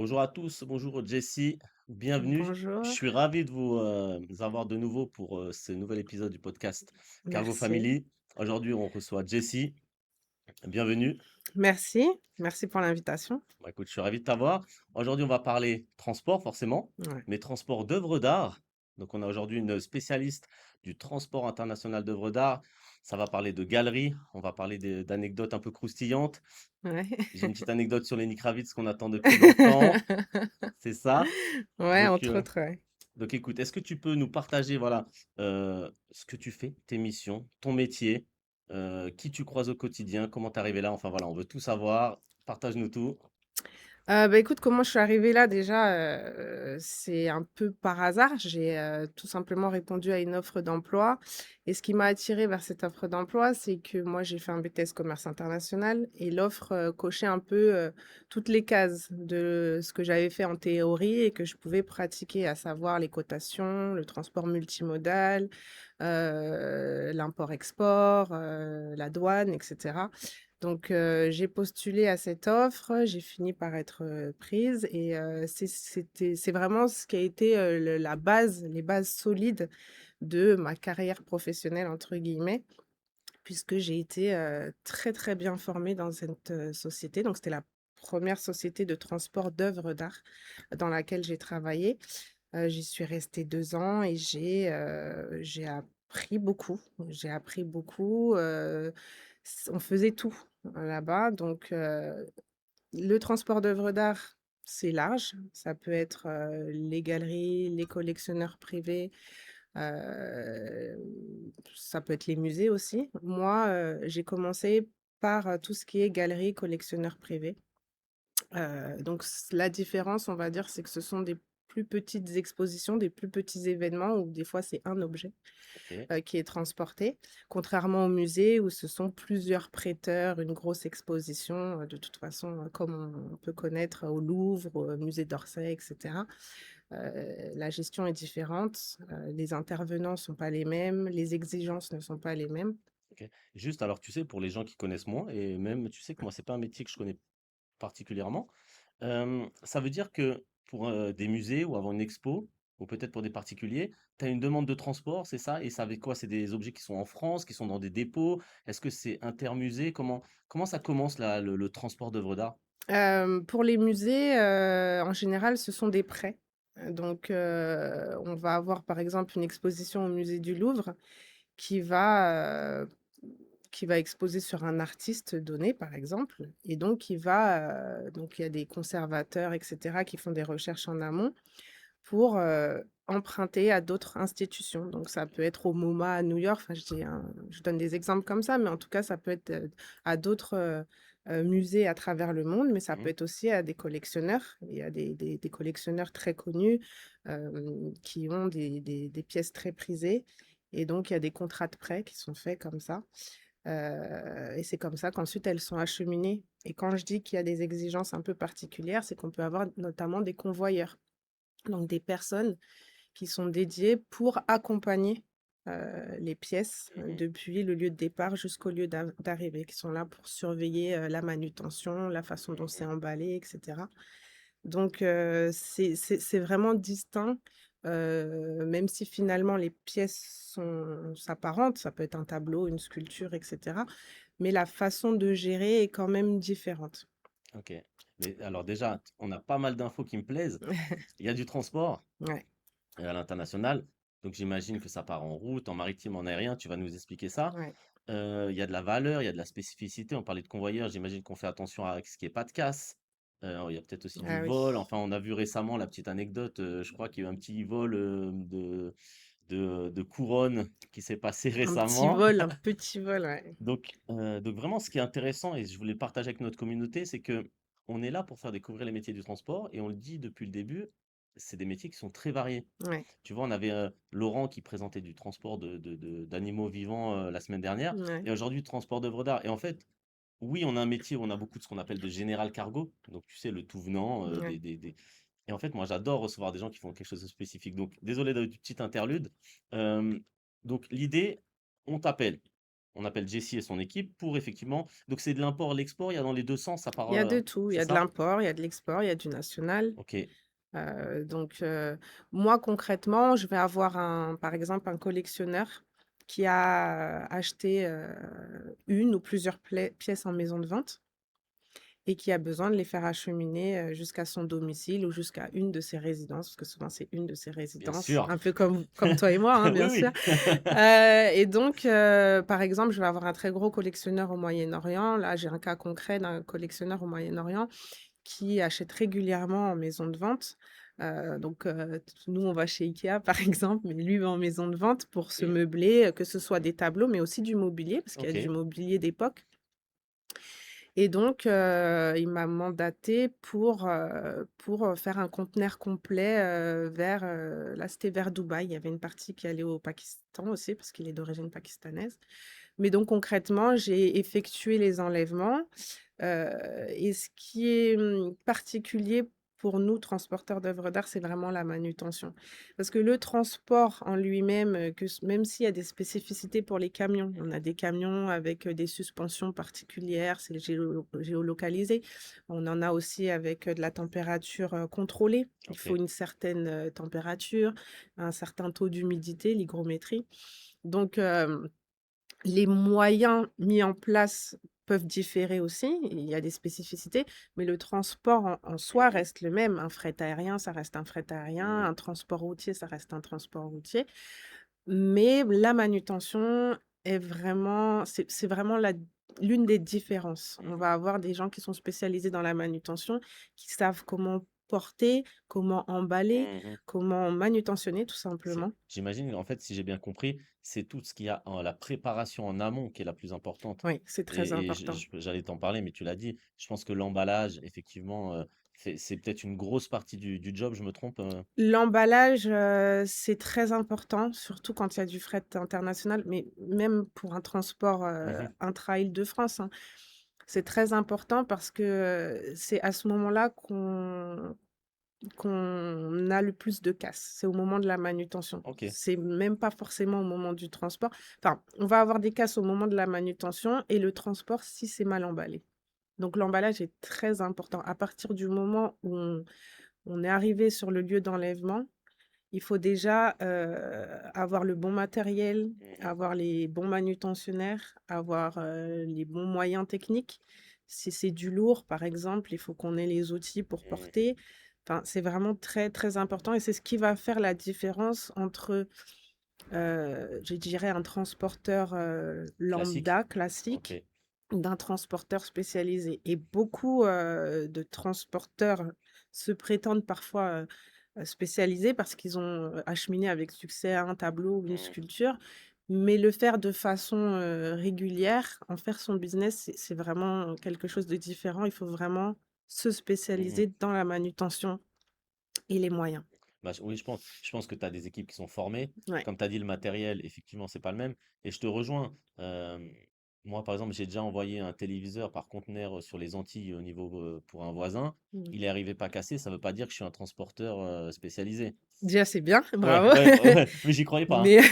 Bonjour à tous, bonjour Jessie, bienvenue. Je Bonjour, suis ravi de vous avoir de nouveau pour ce nouvel épisode du podcast Cargo merci. Family. Aujourd'hui, on reçoit Jessie, bienvenue. Merci, merci pour l'invitation. Bah, écoute, je suis ravi de t'avoir. Aujourd'hui, on va parler transport, forcément, Ouais. mais transport d'œuvres d'art. Donc, on a aujourd'hui une spécialiste du transport international d'œuvres d'art. Ça va parler de galeries, on va parler d'anecdotes un peu croustillantes. Ouais. J'ai une petite anecdote sur Lenny Kravitz qu'on attend depuis longtemps, c'est ça. Ouais, Donc, entre autres, ouais. Donc écoute, est-ce que tu peux nous partager, voilà, ce que tu fais, tes missions, ton métier, qui tu croises au quotidien, comment t'es arrivé là? Enfin voilà, on veut tout savoir. Partage-nous tout. Bah, écoute, comment je suis arrivée là déjà, c'est un peu par hasard. J'ai, tout simplement répondu à une offre d'emploi et ce qui m'a attirée vers cette offre d'emploi, c'est que moi j'ai fait un BTS commerce international et l'offre, cochait un peu, toutes les cases de ce que j'avais fait en théorie et que je pouvais pratiquer, à savoir les cotations, le transport multimodal, l'import-export, la douane et cetera. Donc, j'ai postulé à cette offre, j'ai fini par être, prise et c'est vraiment ce qui a été, le la base, les bases solides de ma «carrière professionnelle» entre guillemets, puisque j'ai été, très, très bien formée dans cette, société. Donc c'était la première société de transport d'œuvres d'art dans laquelle j'ai travaillé. J'y suis restée 2 ans et j'ai appris beaucoup. J'ai appris beaucoup, on faisait tout, là-bas donc le transport d'œuvres d'art, c'est large. Ça peut être, les galeries, les collectionneurs privés, heu, ça peut être les musées aussi. Moi, j'ai commencé par, tout ce qui est galerie, collectionneurs privés. Donc la différence, on va dire, c'est que ce sont des plus petites expositions, des plus petits événements où des fois c'est un objet, OK. qui est transporté. Contrairement au musée où ce sont plusieurs prêteurs, une grosse exposition, de toute façon, comme on peut connaître au Louvre, au musée d'Orsay et cetera. La gestion est différente, les intervenants sont pas les mêmes, les exigences ne sont pas les mêmes. OK. Juste alors, tu sais, pour les gens qui connaissent moins et même, tu sais que moi, c'est pas un métier que je connais particulièrement, ça veut dire que pour, des musées ou avant une expo ou peut-être pour des particuliers, tu as une demande de transport, c'est ça? Et ça avec quoi? C'est des objets qui sont en France, qui sont dans des dépôts? Est-ce que c'est intermusée? Comment ça commence là, le transport d'œuvres d'art? Pour les musées, en général, ce sont des prêts. Donc, on va avoir, par exemple, une exposition au musée du Louvre qui va, heu, qui va exposer sur un artiste donné, par exemple et donc donc il y a des conservateurs et cetera qui font des recherches en amont pour, emprunter à d'autres institutions. Donc ça peut être au MoMA à New York, enfin je donne des exemples comme ça, mais en tout cas ça peut être, à d'autres, musées à travers le monde, mais ça peut Mmh. être aussi à des collectionneurs. Il y a des collectionneurs très connus, qui ont des pièces très prisées et donc il y a des contrats de prêt qui sont faits comme ça, et c'est comme ça qu'ensuite elles sont acheminées et quand je dis qu'il y a des exigences un peu particulières, c'est qu'on peut avoir notamment des convoyeurs. Donc des personnes qui sont dédiées pour accompagner, les pièces, Mmh. depuis le lieu de départ jusqu'au lieu d'arrivée, qui sont là pour surveiller, la manutention, la façon dont c'est Mmh. emballé et cetera. Donc c'est vraiment distinct, même si finalement les pièces s'apparentent, ça peut être un tableau, une sculpture et cetera, mais la façon de gérer est quand même différente. OK. Mais alors déjà, on a pas mal d'infos qui me plaisent. Il y a du transport, Ouais, à l'international, donc j'imagine que ça part en route, en maritime, en aérien, tu vas nous expliquer ça. ouais. Il y a de la valeur, il y a de la spécificité. On parlait de convoyeur, j'imagine qu'on fait attention à ce qu'il y ait pas de casse. Il y a peut-être aussi du Ah oui. vol. Enfin, on a vu récemment la petite anecdote, je crois qu'il y a eu un petit vol, de couronne qui s'est passé Un petit récemment. vol, un petit vol, ouais. Donc vraiment ce qui est intéressant et je voulais le partager avec notre communauté, c'est que on est là pour faire découvrir les métiers du transport et on le dit depuis le début, c'est des métiers qui sont très variés. Ouais, Tu vois, on avait, Laurent qui présentait du transport d'animaux vivants, la semaine dernière ouais, et aujourd'hui transport d'œuvres d'art et en fait, oui, on a un métier où on a beaucoup de ce qu'on appelle de général cargo, donc tu sais le tout venant, ouais. des et en fait, moi j'adore recevoir des gens qui font quelque chose de spécifique. Donc désolé du petit interlude. Hem, donc l'idée, on t'appelle. on appelle Jessie et son équipe pour effectivement donc c'est de l'import-l'export, il y a dans les 2 sens, ça part, Il y a de tout, il y c'est a de ça? l'import, il y a de l'export, il y a du national. OK, Moi concrètement, je vais avoir par exemple, un collectionneur qui a acheté, une ou plusieurs pièces en maison de vente et qui a besoin de les faire acheminer, jusqu'à son domicile ou jusqu'à une de ses résidences, parce que souvent c'est une de ses bien résidences, sûr. un peu comme toi et moi, hein, Oui, bien sûr. oui. Et donc, par exemple, je vais avoir un très gros collectionneur au Moyen-Orient. Là, j'ai un cas concret d'un collectionneur au Moyen-Orient qui achète régulièrement en maison de vente. Nous, on va chez IKEA, par exemple, mais lui va en maison de vente pour se OK, meubler, que ce soit des tableaux, mais aussi du mobilier, parce qu'il y a du OK, mobilier d'époque. Et donc, il m'a mandatée pour faire un conteneur complet, là, c'était vers Dubaï. Il y avait une partie qui allait au Pakistan aussi, parce qu'il est d'origine pakistanaise. Mais donc concrètement, j'ai effectué les enlèvements. Et ce qui est, particulier pour nous, transporteurs d'œuvres d'art, c'est vraiment la manutention. Parce que le transport en lui-même, même s'il y a des spécificités pour les camions, on a des camions avec, des suspensions particulières, c'est géolocalisé. On en a aussi avec, de la température, contrôlée. Il faut OK. une certaine, température, un certain taux d'humidité, l'hygrométrie. Donc, les moyens mis en place peuvent différer aussi, il y a des spécificités, mais le transport en soi Mmh mh. reste le même. Un fret aérien, ça reste un fret aérien, Mmh. un transport routier, ça reste un transport routier. Mais la manutention c'est vraiment l'une des différences. On Mmh. va avoir des gens qui sont spécialisés dans la manutention, qui savent comment porter, comment emballer, Mmh. comment manutentionner tout C'est simplement. j'imagine, en fait, si j'ai bien compris, c'est tout ce qu'il y a en la préparation en amont qui est la plus importante Oui, c'est très et important. j'allais t'en parler, mais tu l'as dit. Je pense que l'emballage, effectivement, c'est peut-être une grosse partie du job, je me trompe, L'emballage, c'est très important, surtout quand il y a du fret international, mais même pour un transport, Mmh. intra-Île-de-France, hein. C'est très important parce que, c'est à ce moment-là qu'on a le plus de casse. C'est au moment de la manutention. OK. C'est même pas forcément au moment du transport. Enfin, on va avoir des casses au moment de la manutention et le transport si c'est mal emballé. Donc l'emballage est très important. À partir du moment où on est arrivé sur le lieu d'enlèvement, il faut déjà, avoir le bon matériel, Mmh. avoir les bons manutentionnaires, avoir, les bons moyens techniques. Si c'est du lourd, par exemple, il faut qu'on ait les outils pour Mmh. porter. Enfin, c'est vraiment très, très important et c'est ce qui va faire la différence entre, je dirais un transporteur, Classique. lambda, OK. classique, d'un transporteur spécialisé et beaucoup, de transporteurs se prétendent parfois, spécialisés parce qu'ils ont, acheminé avec succès un tableau ou une Mmh. sculpture. Mais le faire de façon, régulière, en faire son business, c'est vraiment quelque chose de différent. Il faut vraiment se Mmh. spécialiser dans la manutention et les moyens. Bah, oui, je pense que tu as des équipes qui sont formées. Ouais. Comme tu as dit, le matériel, effectivement, c'est pas le même. Et je te rejoins. Moi, par exemple, j'ai déjà envoyé un téléviseur par conteneur sur les Antilles au niveau pour un voisin. Mmh. Il est arrivé pas cassé. Ça veut pas dire que je suis un transporteur spécialisé. Déjà, c'est bien, Ouais, bravo. ouais, ouais, mais j'y croyais pas, Mais hein.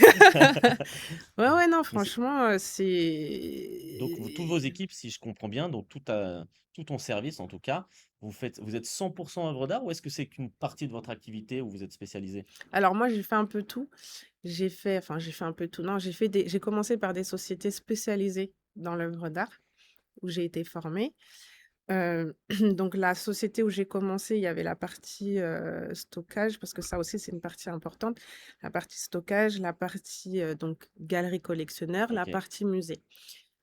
ouais, ouais, non, Mais c'est franchement, donc toutes vos équipes, si je comprends bien, donc tout ton service en tout cas, vous êtes 100% œuvre d'art ou est-ce que c'est qu'une partie de votre activité où vous êtes spécialisé? alors moi, j'ai fait un peu tout. J'ai fait un peu tout. Non, j'ai commencé par des sociétés spécialisées dans l'œuvre d'art, où j'ai été formée. Donc la société où j'ai commencé, il y avait la partie, stockage, parce que ça aussi, c'est une partie importante. La partie stockage, la partie, donc galerie collectionneur, la OK, partie musée.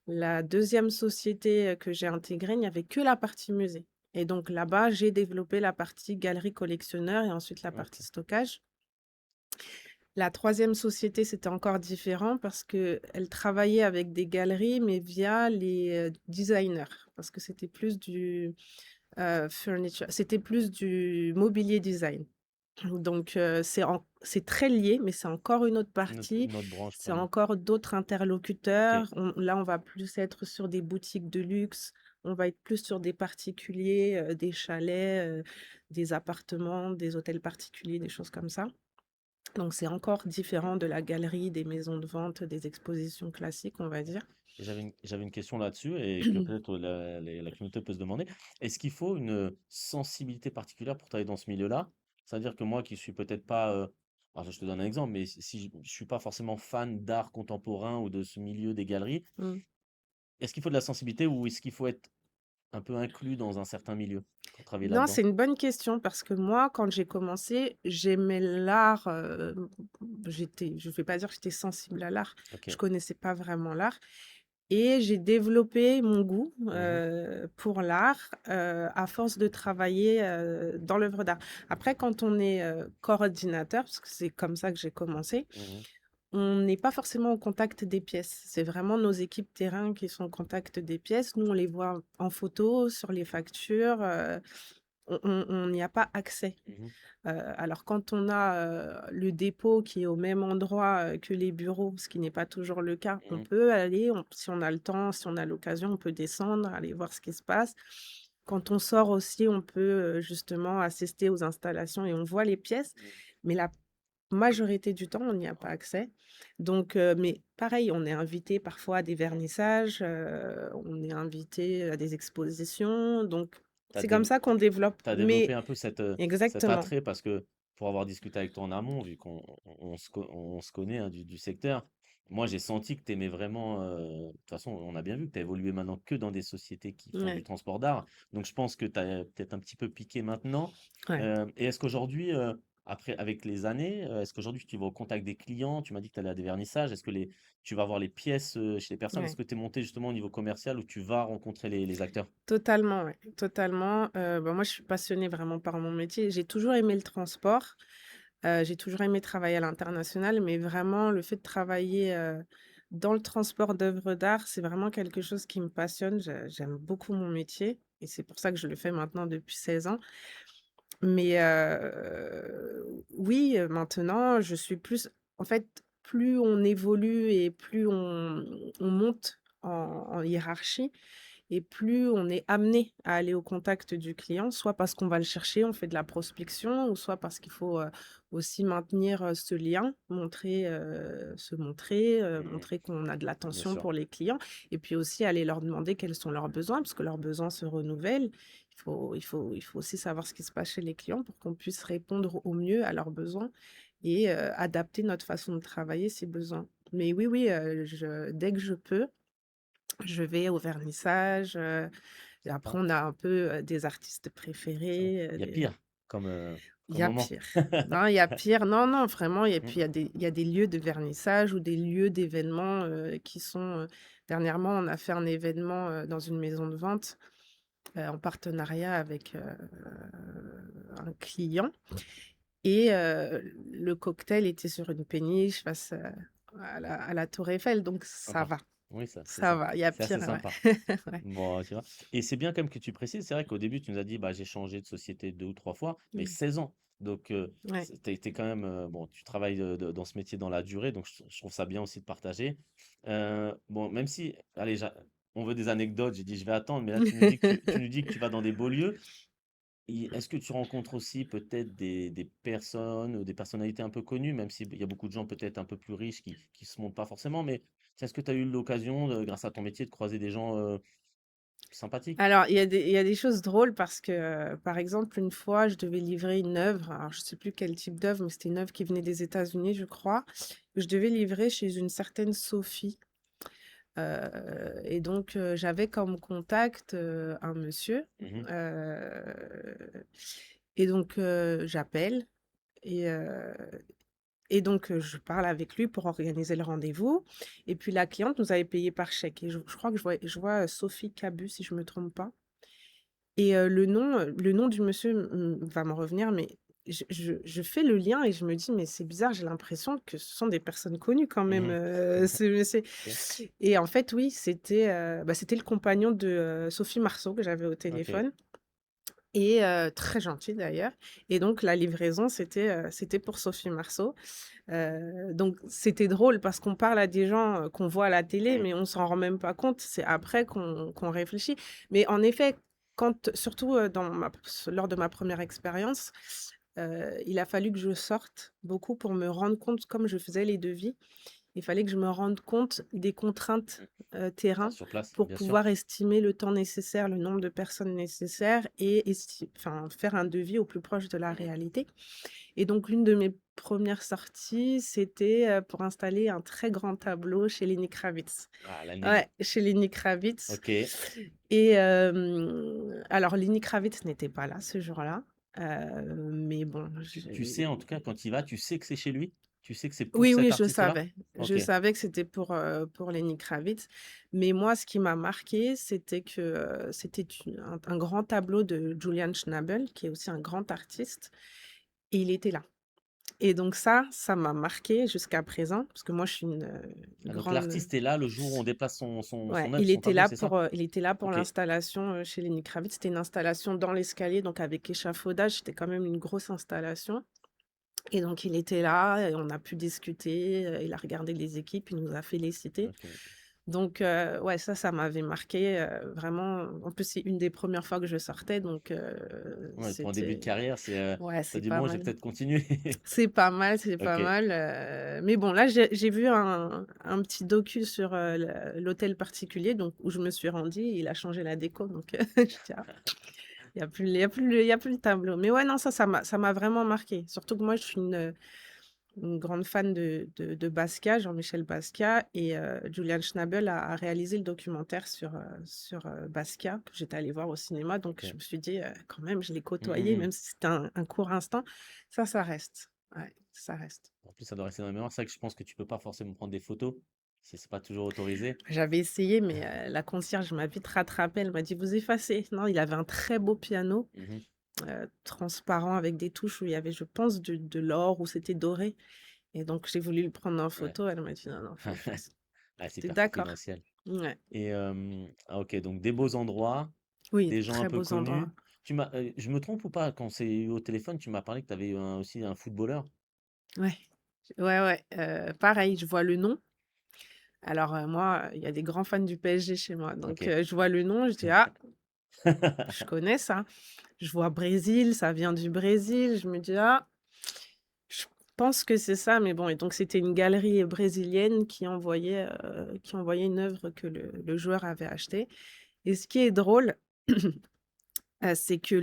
La deuxième société, que j'ai intégrée, il n'y avait que la partie musée et donc là-bas, j'ai développé la partie galerie collectionneur et ensuite la partie OK. stockage. La troisième société, c'était encore différent parce qu'elle travaillait avec des galeries, mais via les, designers, parce que c'était plus du, c'était plus du mobilier design. Donc c'est très lié, mais c'est encore une autre partie, Une autre branche, c'est pardon. encore d'autres OK. interlocuteurs. On va plus être sur des boutiques de luxe, on va être plus sur des particuliers, des chalets, des appartements, des hôtels particuliers, des choses comme ça. Donc c'est encore différent de la galerie, des maisons de vente, des expositions classiques, on va dire. Et j'avais une question là-dessus et que peut-être la communauté peut se demander. Est-ce qu'il faut une sensibilité particulière pour travailler dans ce milieu-là? C'est-à-dire que moi qui suis peut-être pas, alors je te donne un exemple, mais si je suis pas forcément fan d'art contemporain ou de ce milieu des galeries, Mmh. est-ce qu'il faut de la sensibilité ou est-ce qu'il faut être un peu inclus dans un certain milieu pour travailler Non, c'est là-dedans? une bonne question parce que moi, quand j'ai commencé, j'aimais l'art, je vais pas dire que j'étais sensible à l'art, je Ok. connaissais pas vraiment l'art et j'ai développé mon goût, Mhm, pour l'art, à force de travailler, dans l'œuvre d'art. Après quand on est, coordinateur, parce que c'est comme ça que j'ai commencé, mhm, on n'est pas forcément au contact des pièces. C'est vraiment nos équipes terrain qui sont au contact des pièces. Nous, on les voit en photo, sur les factures, on n'y a pas accès. mhm, Alors quand on a, le dépôt qui est au même endroit, que les bureaux, ce qui n'est pas toujours le cas, on mhm, peut aller, si on a le temps, si on a l'occasion, on peut descendre, aller voir ce qui se passe. Quand on sort aussi, on peut, justement assister aux installations et on voit les pièces, mhm. mais la majorité du temps, on n'y a pas accès. Donc mais pareil, on est invité parfois à des vernissages, on est invité à des expositions, donc T'as c'est comme dév- ça qu'on développe. t'as développé Mais un peu cet exactement. attrait parce que pour avoir discuté avec toi en amont, vu on se connaît hein, du secteur, moi j'ai senti que tu aimais vraiment, de toute façon on a bien vu que tu as évolué maintenant que dans des sociétés qui font du Ouais, transport d'art, donc je pense que tu as peut-être un petit peu piqué maintenant. ouais. Et est-ce qu'aujourd'hui, après, avec les années, est-ce qu'aujourd'hui tu vas au contact des clients? Tu m'as dit que tu allais à des vernissages, tu vas voir les pièces chez les personnes? Est-ce Ouais, que tu es monté justement au niveau commercial où tu vas rencontrer les acteurs? totalement, ouais, totalement. Bah, moi, je suis passionnée vraiment par mon métier. J'ai toujours aimé le transport, j'ai toujours aimé travailler à l'international, mais vraiment le fait de travailler, dans le transport d'œuvres d'art, c'est vraiment quelque chose qui me passionne. J'aime beaucoup mon métier et c'est pour ça que je le fais maintenant depuis 16 ans. Mais oui, maintenant, je suis plus en fait, plus on évolue et plus on monte en hiérarchie et plus on est amené à aller au contact du client, soit parce qu'on va le chercher, on fait de la prospection, ou soit parce qu'il faut, aussi maintenir, ce lien, se montrer, Mhm, montrer qu'on a de bien l'attention sûr. pour les clients et puis aussi aller leur demander quels sont leurs besoins, parce que leurs besoins se renouvellent. Il faut aussi savoir ce qui se passe chez les clients pour qu'on puisse répondre au mieux à leurs besoins et adapter notre façon de travailler, ces besoins. Mais oui, oui, je dès que je peux, je vais au vernissage, et après Sympa. on a un peu, des artistes Ça préférés, il y a des pire comme, il y comme a moment. pire. Non, il y a pire. Non, non, vraiment et puis Mmh. il y a des lieux de vernissage ou des lieux d'événements, dernièrement, on a fait un événement, dans une maison de vente, en partenariat avec, un client et le cocktail était sur une péniche face, à la tour Eiffel, donc ça Sympa. va, Oui, ça c'est ça ça. va. Il y a C'est pire, assez sympa. ouais. Ouais. Bon, tu vois? Et c'est bien quand même que tu précises, c'est vrai qu'au début tu nous as dit: «Bah, j'ai changé de société 2 ou 3 fois», mais Mmh. 16 ans. Donc Ouais. tu quand même, bon, tu travailles, dans ce métier dans la durée, donc je trouve ça bien aussi de partager. Bon, même si allez, on veut des anecdotes, j'ai dit: «Je vais attendre», mais là tu nous dis que tu vas dans des beaux lieux. Et est-ce que tu rencontres aussi peut-être des personnes ou des personnalités un peu connues, même s'il y a beaucoup de gens peut-être un peu plus riches qui se montrent pas forcément, mais est-ce que tu as eu l'occasion, grâce à ton métier, de croiser des gens, sympathiques? Alors, il y a des choses drôles parce que, par exemple, une fois, je devais livrer une œuvre, alors je sais plus quel type d'œuvre, mais c'était une œuvre qui venait des États-Unis, je crois. Je devais livrer chez une certaine Sophie, et donc j'avais comme contact, un monsieur, Mmh. heu et donc j'appelle et donc je parle avec lui pour organiser le rendez-vous et puis la cliente nous avait payé par chèque et je crois que je vois, Sophie Cabu, si je me trompe pas. Et le nom du monsieur va me revenir, mais je fais le lien et je me dis: «Mais c'est bizarre, j'ai l'impression que ce sont des personnes connues quand même, Mmh. ce monsieur» OK, et en fait, oui, c'était le compagnon de, Sophie Marceau que j'avais au OK. téléphone et très gentil d'ailleurs et donc la livraison, c'était pour Sophie Marceau, donc c'était drôle parce qu'on parle à des gens, qu'on voit à la télé, Mmh. mais on s'en rend même pas compte. C'est après qu'on réfléchit. Mais en effet, surtout, lors de ma première expérience, il a fallu que je sorte beaucoup pour me rendre compte, comme je faisais les devis, il fallait que je me rende compte des contraintes, Mmh. Ah, terrain sur place, pour bien sûr. pouvoir estimer le temps nécessaire, le nombre de personnes nécessaires et faire un devis au plus proche de la Mmh. réalité. Et donc l'une de mes premières sorties, c'était, pour installer un très grand tableau chez Lenny Kravitz. Ah, la Lenny. Ouais, chez Lenny Kravitz. OK. Et alors Lenny Kravitz n'était pas là ce jour-là, mais bon, Tu sais, en tout cas, quand il va, tu sais que c'est chez lui? Tu sais que c'est pour oui, cet oui, artiste-là? Je OK. savais que c'était pour Lenny Kravitz, mais moi, ce qui m'a marqué, c'était que, c'était une un grand tableau de Julian Schnabel, qui est aussi un grand artiste et il était là. Et donc ça m'a marqué jusqu'à présent, parce que moi, je suis une Ah, donc grande, l'artiste est là le jour où on déplace son ouais, œuvre, son tableau, c'est ça? il était là pour OK. l'installation, chez Lenny Kravitz. C'était une installation dans l'escalier, donc avec échafaudage, c'était quand même une grosse installation. Et donc il était là et on a pu discuter, il a regardé les équipes, il nous a félicités. OK. Donc ouais, ça m'avait marqué, vraiment. En plus, c'est une des premières fois que je sortais, donc Ouais, pour un début de c'était, carrière, ouais, tu as c'est dit: pas «Bon, je vais mal. peut-être continuer». C'est pas OK. mal, mais bon, là, j'ai vu un petit docu sur, l'hôtel particulier, donc où je me suis rendue, il a changé la déco, donc je dis: «Ah, il y a plus le tableau». Mais ouais, non, ça m'a vraiment marqué. Surtout que moi, je suis une grande fan de Basquiat, Jean-Michel Basquiat, et Julian Schnabel a réalisé le documentaire sur, Basquiat, que j'étais allée voir au cinéma, donc je OK. me suis dit: quand même, je l'ai Mmh, mmh côtoyé, mh. même si c'était un court instant». Ça reste. Ouais, ça reste. En plus, ça doit rester dans la mémoire. C'est vrai que je pense que tu peux pas forcément prendre des photos, si c'est pas toujours autorisé. J'avais essayé, mais la concierge m'a vite rattrapée, elle m'a dit: «Vous effacez». Non, il avait un très beau piano, Mmh mh. transparent avec des touches où il y avait, je pense, de l'or, ou c'était doré, et donc j'ai voulu le prendre en Ouais. photo, elle m'a dit: «Non, non, faut effacer». Ah, c'est J'étais hyper d'accord. confidentiel Ouais. et ah OK, donc des beaux endroits, Oui, de des gens un très peu beaux endroits. connus. Je me trompe ou pas? Quand on s'est eu au téléphone, tu m'as parlé que tu avais aussi un footballeur? Ouais. Ouais, ouais, pareil, je vois le nom. Alors, moi, il y a des grands fans du PSG chez moi, donc OK. je vois le nom, je dis: «Ah, je connais ça». Je vois Brésil, ça vient du Brésil, je me dis: «Ah, je pense que c'est ça», mais bon, et donc c'était une galerie brésilienne qui envoyait une œuvre que le joueur avait achetée, et ce qui est drôle, c'est que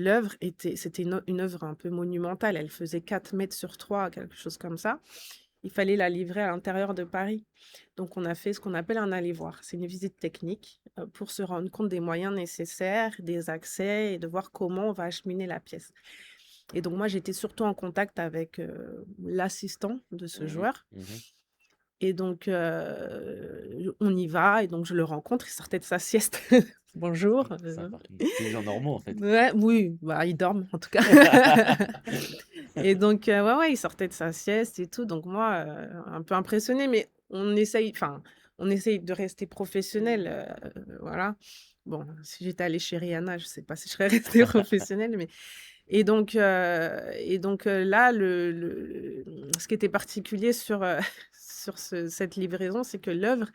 c'était une œuvre un peu monumentale. Elle faisait 4 mètres sur 3, quelque chose comme ça. Il fallait la livrer à l'intérieur de Paris. Donc on a fait ce qu'on appelle un aller-voir. C'est une visite technique, pour se rendre compte des moyens nécessaires, des accès, et de voir comment on va acheminer la pièce. Et donc moi, j'étais surtout en contact avec, l'assistant de ce Mmh mh. joueur, Mmh. et donc on y va, et donc je le rencontre, il sortait de sa sieste. «Bonjour», Sympa. C'est des gens normaux, en fait. ouais, oui, bah, ils dorment en tout cas. Et donc ouais, ouais, il sortait de sa sieste et tout, donc moi, un peu impressionnée, mais on essaye de rester professionnel, voilà. Bon, si j'étais allée chez Rihanna, je sais pas si je serais restée professionnelle, mais là, ce qui était particulier sur, sur cette livraison, c'est que l'œuvre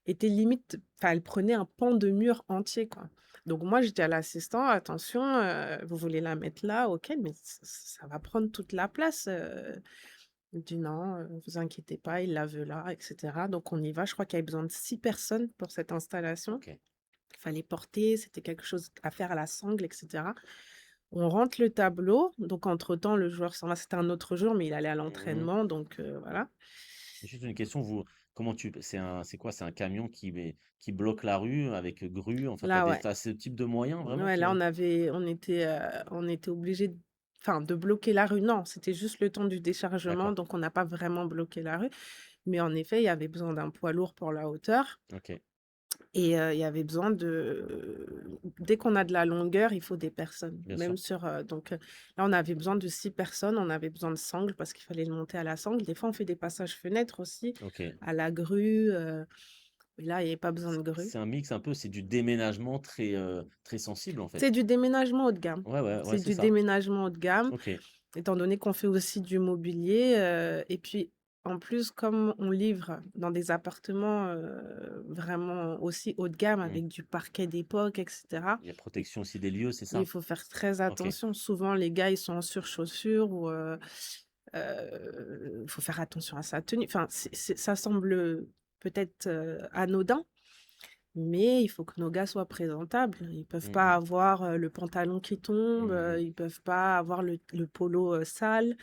était limite, enfin, elle prenait un pan de mur entier, quoi. Donc moi, je dis à l'assistant: «Attention, vous voulez la mettre là, OK, mais ça va prendre toute la place». Il dit: «Non, vous inquiétez pas, il la veut là», et cetera. Donc on y va. Je crois qu'il y avait besoin de 6 personnes pour cette installation. OK. Il fallait porter, c'était quelque chose à faire à la sangle, et cetera. On rentre le tableau, donc entre-temps, le joueur s'en va. C'était un autre jour, mais il allait à Mmh. l'entraînement, donc voilà. Juste une question, comment c'est quoi? C'est un camion qui bloque la rue avec grue? Enfin, Là, ouais. tu ce type de moyens vraiment Ouais, qui, là, on était obligés, enfin, de bloquer la rue. Non, c'était juste le temps du déchargement, d'accord, donc on n'a pas vraiment bloqué la rue. Mais en effet, il y avait besoin d'un poids lourd pour la hauteur, OK, et il y avait besoin dès qu'on a de la longueur, il faut des personnes. bien sûr. Même sur, là, on avait besoin de 6 personnes, on avait besoin de sangle parce qu'il fallait le monter à la sangle. Des fois, on fait des passages fenêtres aussi, OK. à la grue, mais là, il y avait pas besoin de grue. C'est un mix un peu, c'est du déménagement très, très sensible, en C'est fait? du déménagement haut de gamme. Ouais, ouais, ouais, C'est c'est du ça. déménagement haut de gamme. OK. Étant donné qu'on fait aussi du mobilier, et puis en plus, comme on livre dans des appartements, vraiment aussi haut de gamme Mmh. avec du parquet d'époque et cetera, Il y a protection aussi des lieux, c'est il ça? faut faire très OK. attention. Souvent, les gars, ils sont en surchaussure ou il faut faire attention à sa tenue. Enfin, ça semble, peut-être, anodin, mais il faut que nos gars soient présentables. Ils peuvent Mmh pas mh. avoir, le pantalon qui tombe, Mmh mh. ils peuvent pas avoir le polo, sale,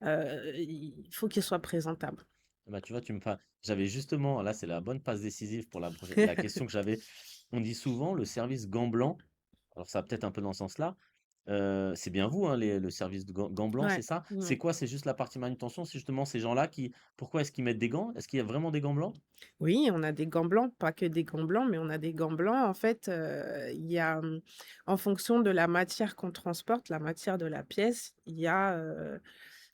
il faut qu'ils soient présentables. Bah, tu vois, tu me fa j'avais justement là, c'est la bonne passe décisive pour la question que j'avais. On dit souvent le service gants blancs, alors ça va peut-être un peu dans ce sens-là. C'est bien vous, hein, le service de gants blancs, c'est Ouais, ça? C'est ouais. quoi? C'est juste la partie manutention? C'est justement ces gens-là qui pourquoi est-ce qu'ils mettent des gants? Est-ce qu'il y a vraiment des gants blancs? Oui, on a des gants blancs, pas que des gants blancs, mais on a des gants blancs. En fait, il y a, en fonction de la matière qu'on transporte, la matière de la pièce, il y a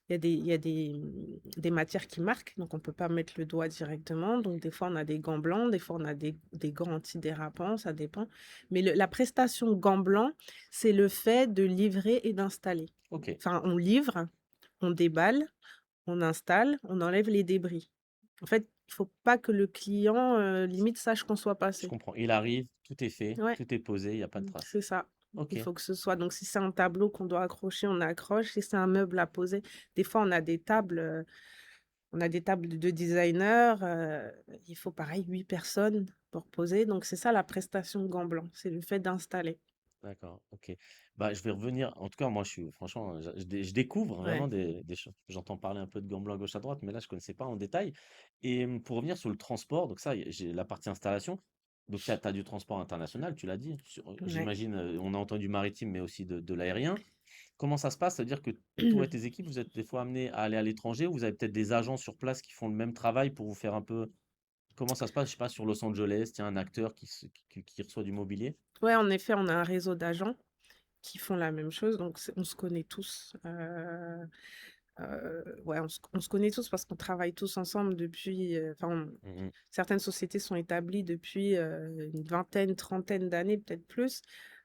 des matières qui marquent, donc on peut pas mettre le doigt directement. Donc des fois, on a des gants blancs, des fois, on a des gants antidérapants, ça dépend. Mais la prestation gants blancs, c'est le fait de livrer et d'installer. OK, Enfin, on livre, on déballe, on installe, on enlève les débris. En fait, il faut pas que le client, limite sache qu'on soit je passé. comprends. Il arrive, tout est fait, Ouais, tout est posé, il y a pas de trace. c'est ça. OK. Il faut que ce soit, donc si c'est un tableau qu'on doit accrocher, on accroche. Si c'est un meuble à poser, des fois on a des tables de designers, il faut pareil 8 personnes pour poser, donc c'est ça la prestation gant blanc, c'est le fait d'installer. D'accord, OK. Bah, je vais revenir en tout cas, moi, je suis franchement, je découvre vraiment Ouais. des choses. J'entends parler un peu de gants blancs à gauche, à droite, mais là, je connaissais pas en détail et pour revenir sur le transport, donc ça, j'ai la partie installation. Donc tu as du transport international, tu l'as dit, Ouais. j'imagine, on a entendu maritime, mais aussi de l'aérien. Comment ça se passe? Ça veut dire que toi et tes équipes, vous êtes des fois amenés à aller à l'étranger ou vous avez peut-être des agents sur place qui font le même travail pour vous faire un peu comment ça se passe? Je sais pas, sur Los Angeles, tiens, un acteur qui reçoit du mobilier? Ouais, en effet, on a un réseau d'agents qui font la même chose, donc on se connaît tous, ouais, on se connaît tous parce qu'on travaille tous ensemble depuis, enfin, Mmh. certaines sociétés sont établies depuis, une vingtaine, trentaine d'années, peut-être plus.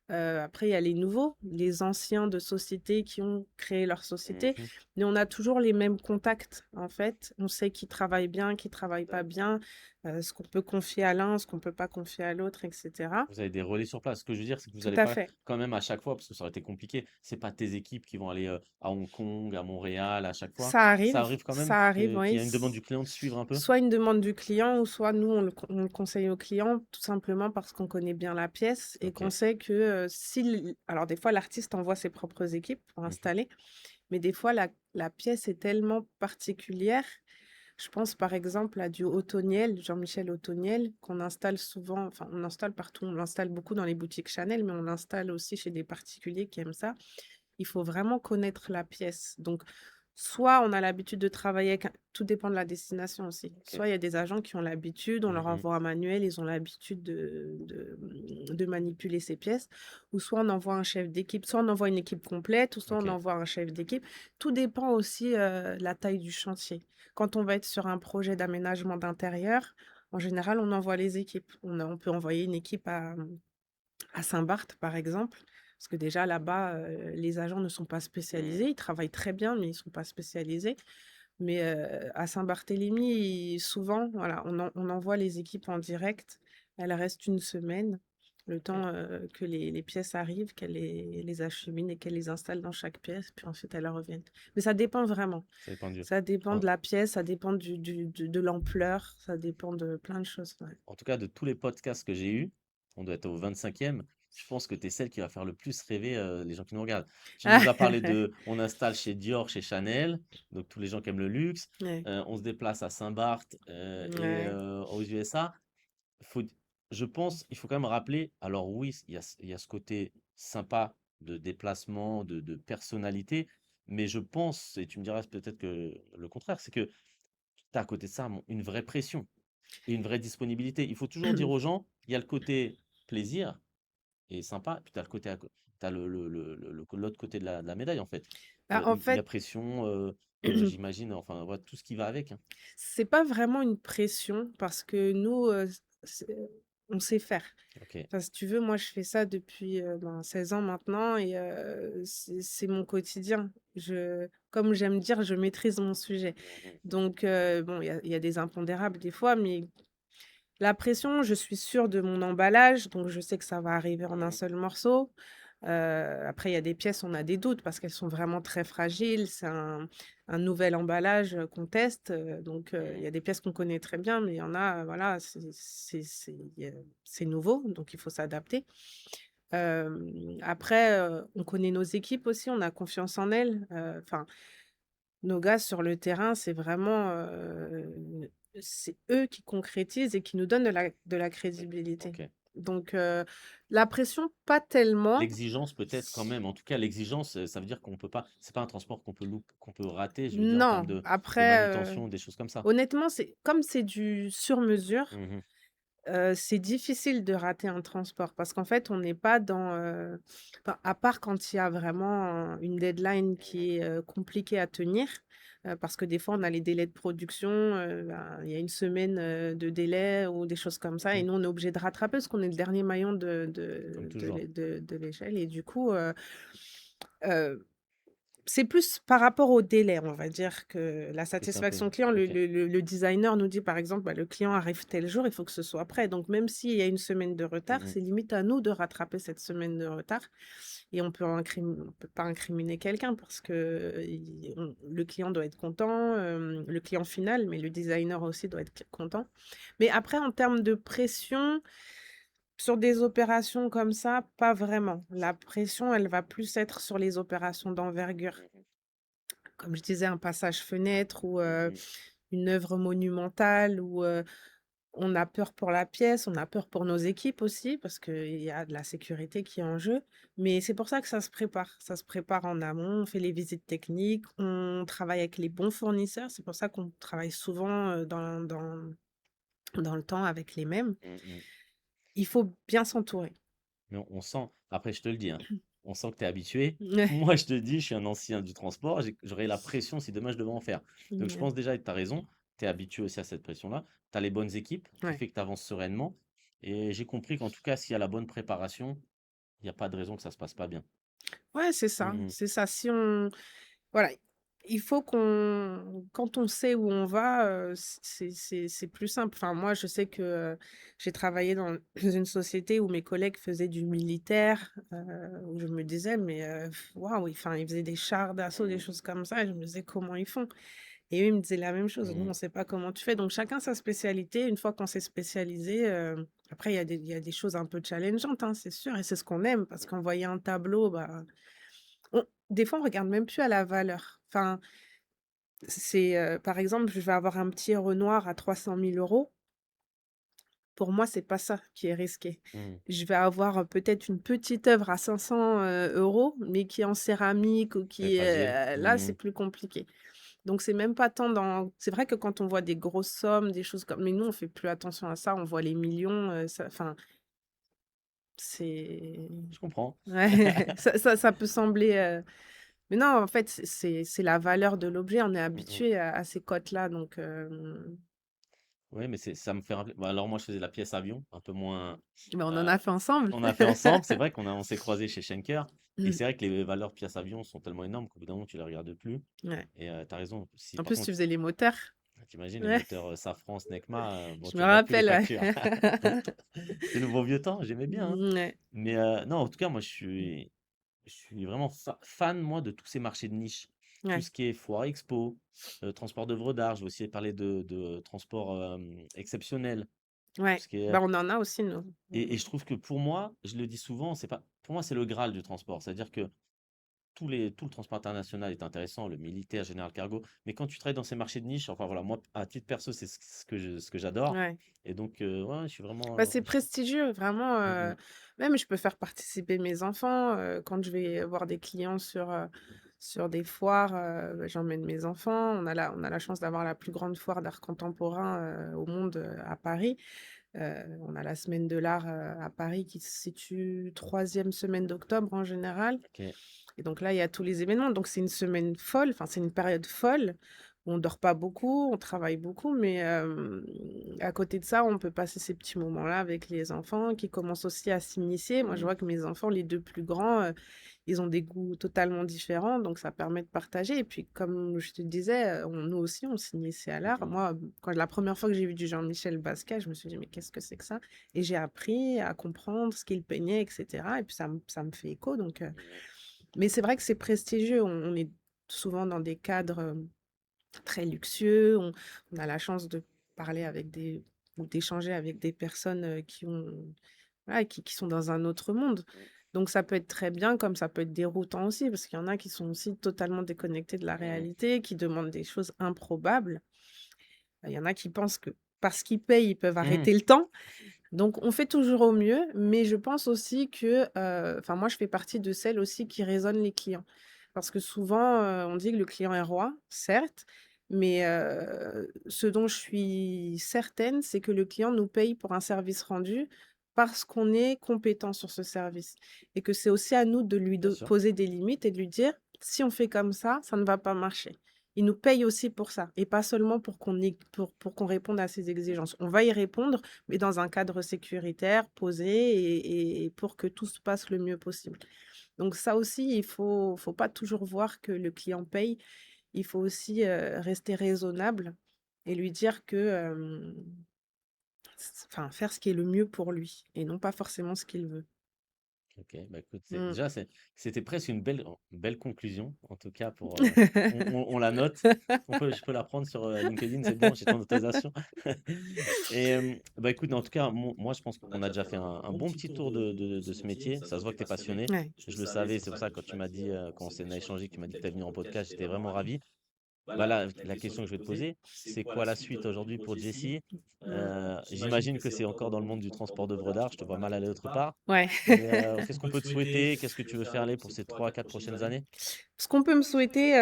Après, il y a les nouveaux, les anciens de sociétés qui ont créé leur société, Mmh. mais on a toujours les mêmes contacts, en fait. On sait qui travaille bien, qui travaille pas bien, ce qu'on peut confier à l'un, ce qu'on peut pas confier à l'autre, et cetera. Vous avez des relais sur place. Ce que je veux dire, c'est que vous Tout allez à pas fait. quand même à chaque fois, parce que ça aurait été compliqué, c'est pas tes équipes qui vont aller, à Hong Kong, à Montréal à chaque fois. Ça arrive quand même Ça arrive, qu'il oui. y a une demande du client de suivre un peu? Soit une demande du client ou soit nous, on le conseille au client, tout simplement parce qu'on connaît bien la pièce et qu'on OK. sait que, alors des fois l'artiste envoie ses propres équipes pour Mmh. installer, mais des fois la pièce est tellement particulière. Je pense par exemple à du Otoniel, Jean-Michel Otoniel, qu'on installe souvent, enfin on installe partout, on l'installe beaucoup dans les boutiques Chanel, mais on l'installe aussi chez des particuliers qui aiment ça. Il faut vraiment connaître la pièce. Donc, soit on a l'habitude de travailler avec tout dépend de la destination aussi. OK. Soit il y a des agents qui ont l'habitude, on leur Mmh. envoie un manuel, ils ont l'habitude de manipuler ces pièces, ou soit on envoie un chef d'équipe, soit on envoie une équipe complète, ou soit on OK. envoie un chef d'équipe. Tout dépend aussi, de la taille du chantier. Quand on va être sur un projet d'aménagement d'intérieur, en général, on envoie les équipes. On peut envoyer une équipe à Saint-Barth, par exemple, parce que déjà là-bas, les agents ne sont pas Mmh. spécialisés. Ils travaillent très bien, mais ils ne sont pas spécialisés. Mais, à Saint-Barthélemy, souvent, voilà, on envoie les équipes en direct. Elles restent une semaine, le OK. temps, que les pièces arrivent, qu'elles les acheminent et qu'elles les installent dans chaque pièce, puis ensuite elles reviennent. Mais ça dépend vraiment. Ça dépend du Ça dépend en de la pièce, ça dépend de l'ampleur, ça dépend de plein de choses, ouais. en tout cas, de tous les podcasts que j'ai eus, on doit être au 25e, je pense que tu es celle qui va faire le plus rêver, les gens qui nous regardent. Tu nous as parlé de on installe chez Dior, chez Chanel, donc tous les gens qui aiment le luxe. Ouais, On se déplace à Saint-Barth, et ouais. aux USA. Faut je pense, il faut quand même rappeler, alors oui, il y a ce côté sympa de déplacement, de personnalité, mais je pense, et tu me diras peut-être que le contraire, c'est que tu as à côté de ça, une vraie pression et une vraie disponibilité. Il faut toujours dire aux gens, il y a le côté plaisir et sympa, puis tu as le côté tu as l'autre côté de la médaille, en fait. Bah, en La fait, pression, j'imagine, enfin, voilà, tout ce qui va avec, hein. c'est pas vraiment une pression parce que nous, c'est on sait faire. OK. Enfin, si tu veux, moi, je fais ça depuis, 16 ans maintenant et c'est mon quotidien. comme j'aime dire, je maîtrise mon sujet. Mmh mh. Donc bon, il y a des impondérables des fois, mais la pression, je suis sûre de mon emballage, donc je sais que ça va arriver en un Mmh. seul morceau. Après, il y a des pièces, on a des doutes parce qu'elles sont vraiment très fragiles. C'est un nouvel emballage, qu'on teste, donc il Mmh. y a des pièces qu'on connaît très bien, mais il y en a, voilà, c'est nouveau, donc il faut s'adapter. Après, on connaît nos équipes aussi, on a confiance en elles, enfin, nos gars sur le terrain, c'est eux qui concrétisent et qui nous donnent de la crédibilité. OK. Donc la pression, pas tellement. L'exigence peut-être quand même, en tout cas l'exigence, ça veut dire qu'on peut pas c'est pas un transport qu'on peut rater, je veux dire en termes Non, de après, manutention, des choses comme ça? honnêtement, c'est du sur mesure, Mmh mh. c'est difficile de rater un transport parce qu'en fait, on n'est pas enfin, à part quand il y a vraiment une deadline Mmh. qui est, compliquée à tenir, parce que des fois, on a les délais de production, ben, il y a une semaine, de délai ou des choses comme ça et Mmh. nous, on est obligé de rattraper parce qu'on est le dernier maillon Comme toujours. de l'échelle et du coup, heu c'est plus par rapport au délai, on va dire, que la Que c'est un peu satisfaction client. Le OK. le le le designer nous dit, par exemple: «Bah, le client arrive tel jour, il faut que ce soit prêt». Donc même s'il y a une semaine de Mmh retard, mh. c'est limite à nous de rattraper cette semaine de retard et on peut pas incriminer quelqu'un parce que, le client doit être content, le client final, mais le designer aussi doit être content. Mais après, en termes de pression, sur des opérations comme ça, pas vraiment. La pression, elle va plus être sur les opérations d'envergure. Mmh mh. Comme je disais, un passage fenêtre ou Mmh mh. une œuvre monumentale où, on a peur pour la pièce, on a peur pour nos équipes aussi parce qu'il y a de la sécurité qui est en jeu. Mais c'est pour ça que ça se prépare. Ça se prépare en amont, on fait les visites techniques, on travaille avec les bons fournisseurs. C'est pour ça qu'on travaille souvent, dans le temps avec les mêmes. Mmh mh. Il faut bien s'entourer. Mais on sent après je te le dis, hein, on sent que tu es habitué. Ouais, Moi, je te dis, je suis un ancien du transport, j'aurais la pression si demain je devais en faire. Donc je ouais, pense déjà que tu as raison, tu es habitué aussi à cette pression-là. Tu as les bonnes équipes qui ouais. fait que tu avances sereinement et j'ai compris qu'en tout cas, s'il y a la bonne préparation, il y a pas de raison que ça se passe pas bien. Ouais, c'est Mmh ça, mh. c'est ça. Si on Voilà, il faut qu'on quand on sait où on va, c'est plus simple. Enfin, moi, je sais que, j'ai travaillé dans une société où mes collègues faisaient du militaire, où je me disais: «Mais, waouh!» Enfin, ils faisaient des chars d'assaut, des Mmh. choses comme ça et je me disais: «Comment ils font?» Et eux, ils me disaient la même chose: «Nous, Mmh. on sait pas comment tu fais». Donc chacun sa spécialité. Une fois qu'on s'est spécialisé, après il y a des choses un peu challengeantes, hein, c'est sûr et c'est ce qu'on aime parce qu'envoyer un tableau, bah, des fois, on regarde même plus à la valeur. Enfin, par exemple, je vais avoir un petit Renoir à 300 000 €. Pour moi, c'est pas ça qui est risqué. Mmh. Je vais avoir, peut-être une petite œuvre à 500 €, mais qui est en céramique ou Très qui fragile. là, Mmh c'est mh. plus compliqué. Donc c'est même pas tant dans c'est vrai que quand on voit des grosses sommes, des choses comme mais nous, on fait plus attention à ça, on voit les millions, ça enfin, c'est Je comprends. ouais, ça peut sembler, mais non, en fait, c'est la valeur de l'objet. On est Mmh mh. habitué à ces cotes-là, donc Ouais, mais ça me fait rappeler bah, alors moi, je faisais la pièce avion, un peu moins, mais on en heu, a fait ensemble. on a fait ensemble. C'est vrai on s'est croisés chez Schenker et Mmh, c'est vrai que les valeurs pièce avion sont tellement énormes qu'au bout d'un moment, tu les regardes plus ouais. et tu as raison. Si En par plus, tu contre, faisais les moteurs. tu imagines les Ouais, moteurs, Safran, Snecma, bon, je me tu regardes plus les rappelle, factures. ouais. C'est le bon vieux temps, j'aimais bien, hein. Ouais, Mais non, en tout cas, moi, je suis vraiment fan, moi, de tous ces marchés de niche. Tout ouais, ce qui est foire expo, transport d'œuvres d'art. Je vais aussi parler de transport, exceptionnel. Tout ouais. ce qui est, Bah, on en a aussi, nous. et je trouve que pour moi, je le dis souvent, c'est pas pour moi, c'est le graal du transport. C'est-à-dire que tout le transport international est intéressant, le militaire, General Cargo, mais quand tu travailles dans ces marchés de niche, enfin voilà, moi, à titre perso, c'est ce que j'adore Ouais. et donc ouais, je suis Bah, vraiment, c'est prestigieux, vraiment, mmh mh. même je peux faire participer mes enfants, quand je vais voir des clients sur des foires, bah, j'emmène mes enfants. On a la chance d'avoir la plus grande foire d'art contemporain, au monde, à Paris. On a la semaine de l'art, à Paris qui se situe 3e semaine d'octobre en général OK. et donc là, il y a tous les événements. Donc c'est une semaine folle, enfin, c'est une période folle où on dort pas beaucoup, on travaille beaucoup, mais à côté de ça, on peut passer ces petits moments-là avec les enfants qui commencent aussi à s'initier. Moi, je Mmh. vois que mes enfants, les 2 plus grands, ils ont des goûts totalement différents, donc ça permet de partager et puis comme je te disais, nous aussi on s'est initiés à l'art. Mmh. Moi, quand la première fois que j'ai vu du Jean-Michel Basquiat, je me suis dit: «Mais qu'est-ce que c'est que ça?» et j'ai appris à comprendre ce qu'il peignait et cetera et puis ça me fait écho donc Mmh. mais c'est vrai que c'est prestigieux. On est souvent dans des cadres, très luxueux. On a la chance de parler avec des ou d'échanger avec des personnes, qui ont voilà, qui sont dans un autre monde. Mmh. Donc ça peut être très bien comme ça peut être déroutant aussi, parce qu'il y en a qui sont aussi totalement déconnectés de la Mmh. réalité, qui demandent des choses improbables. Il y en a qui pensent que parce qu'ils payent, ils peuvent Mmh. arrêter le temps. Donc on fait toujours au mieux, mais je pense aussi que, enfin moi je fais partie de celles aussi qui raisonnent les clients. Parce que souvent, on dit que le client est roi, certes, mais ce dont je suis certaine, c'est que le client nous paye pour un service rendu parce qu'on est compétent sur ce service et que c'est aussi à nous de lui Bien sûr. poser des limites et de lui dire: «Si on fait comme ça ne va pas marcher». Il nous paye aussi pour ça et pas seulement pour qu'on réponde à ses exigences. On va y répondre, mais dans un cadre sécuritaire, posé et pour que tout se passe le mieux possible. Donc ça aussi, il faut pas toujours voir que le client paye. Il faut aussi, rester raisonnable et lui dire que, enfin, faire ce qui est le mieux pour lui et non pas forcément ce qu'il veut. OK, bah, écoute, Mmh. c'était presque une belle conclusion, en tout cas on la note. Je peux la prendre sur, LinkedIn, c'est bon, j'ai ton autorisation? Et bah, écoute, en tout cas, moi, je pense qu'on a déjà fait un bon petit tour de ce métier. Ça se voit que tu es passionné. Ouais. Je le savais, c'est pour ça que quand tu m'as dit, quand on s'est échangé, que tu m'as dit que tu es venu en podcast, j'étais vraiment ravi. Bah, là, la question que je vais te poser, c'est quoi la suite aujourd'hui pour Jessie? J'imagine que c'est encore dans le monde du transport d'œuvres d'art, je te vois mal aller autre part. Ouais. Mais, qu'est-ce qu'on peut te souhaiter? Qu'est-ce que tu veux faire aller pour ces 3 4 prochaines années? Ce qu'on peut me souhaiter,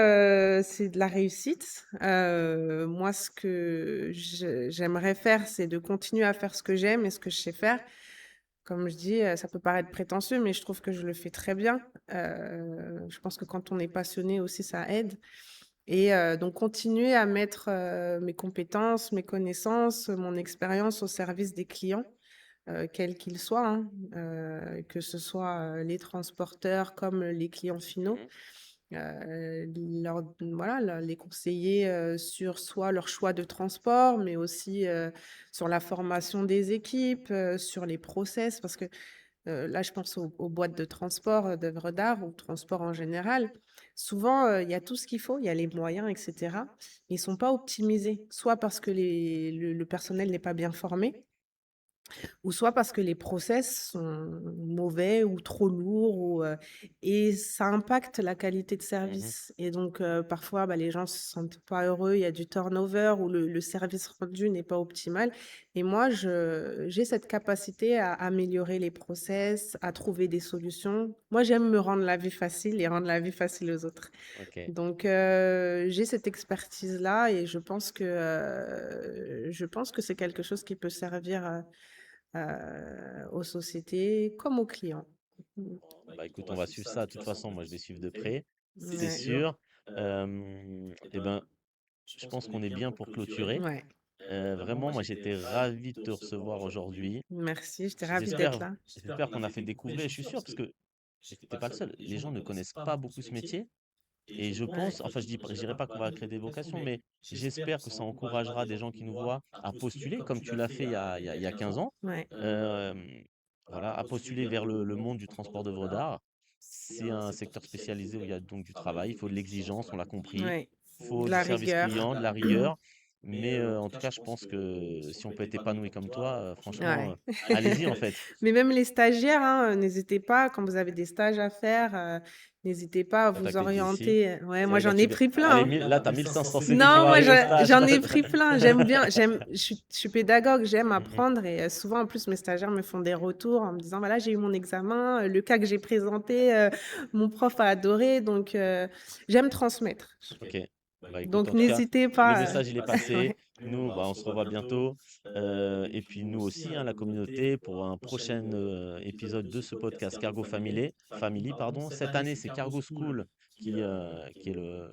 c'est de la réussite. Moi, ce que j'aimerais faire, c'est de continuer à faire ce que j'aime et ce que je sais faire. Comme je dis, ça peut paraître prétentieux, mais je trouve que je le fais très bien. Je pense que quand on est passionné aussi, ça aide et donc continuer à mettre, mes compétences, mes connaissances, mon expérience au service des clients, quels qu'ils soient, hein, que ce soit, les transporteurs comme les clients finaux. Mmh. Leur voilà, les conseiller, sur soit leur choix de transport, mais aussi, sur la formation des équipes, sur les process. Parce que, là, je pense aux boîtes de transport, d'œuvres d'art ou transport en général. Souvent, il y a tout ce qu'il faut, il y a les moyens et cetera, mais ils sont pas optimisés. Soit parce que le personnel n'est pas bien formé ou soit parce que les process sont mauvais ou trop lourds ou, et ça impacte la qualité de Mmh. service et donc parfois, bah, les gens se sentent pas heureux, il y a du turnover ou le service rendu n'est pas optimal et moi je j'ai cette capacité à améliorer les process, à trouver des solutions. Moi, j'aime me rendre la vie facile et rendre la vie facile aux autres. OK. Donc j'ai cette expertise-là et je pense que c'est quelque chose qui peut servir, aux sociétés comme aux clients. Mmh. Bah, écoute, on va suivre ça. De toute façon, moi, je vais suivre de près, c'est Ouais. sûr. Et ben, je pense qu'on est bien pour clôturer. Ouais. Vraiment, moi, j'étais ravi de te recevoir aujourd'hui. Merci, j'étais ravie d'être J'espère là. j'espère qu'on a fait découvrir, je suis sûr, parce que tu pas le seul. Les gens ne connaissent pas beaucoup ce métier et je Ouais. pense, enfin, je dirais pas qu'on va créer des vocations, mais j'espère que ça encouragera des gens qui nous voient à postuler comme tu l'as fait il y a 15 ans. Ouais. Hem, voilà, à postuler vers le monde du transport d'œuvres d'art. C'est un secteur spécialisé où il y a donc du travail, il faut de l'exigence, on l'a compris. Ouais. Il faut De du la service rigueur. client, de la rigueur. Mais, en tout cas, je pense que si on peut être épanoui comme toi, franchement, Ouais. allez-y, en fait. Mais même les stagiaires, hein, n'hésitez pas quand vous avez des stages à faire, n'hésitez pas à vous Contacter Jessie. orienter. Ouais, moi J'allais dire, j'en ai pris plein, allez, hein. là, tu as 1 500 CV qui Non, vont moi arriver au stage. j'en ai pris plein. J'aime bien, je suis pédagogue, j'aime Mmh mh. apprendre et souvent en plus mes stagiaires me font des retours en me disant: «Voilà, j'ai eu mon examen, le cas que j'ai présenté, mon prof a adoré», donc j'aime transmettre. OK. Bah, écoute, Donc en tout cas, n'hésitez le pas, message, il est passé. ouais. Nous, bah, on se revoit bientôt, et puis nous aussi, hein, la communauté, pour un prochain, épisode de ce podcast Family, pardon. Cette année, c'est Cargo School qui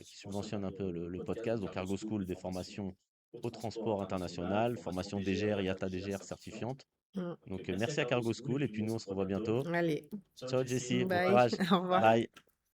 subventionne un peu le podcast. Donc Cargo School, des formations au transport international, formation DGR, IATA DGR certifiante. Mmh. Donc, merci à Cargo School et puis nous, on se revoit bientôt. Allez, Ciao Jessie, bon bye, courage. au revoir. Bye.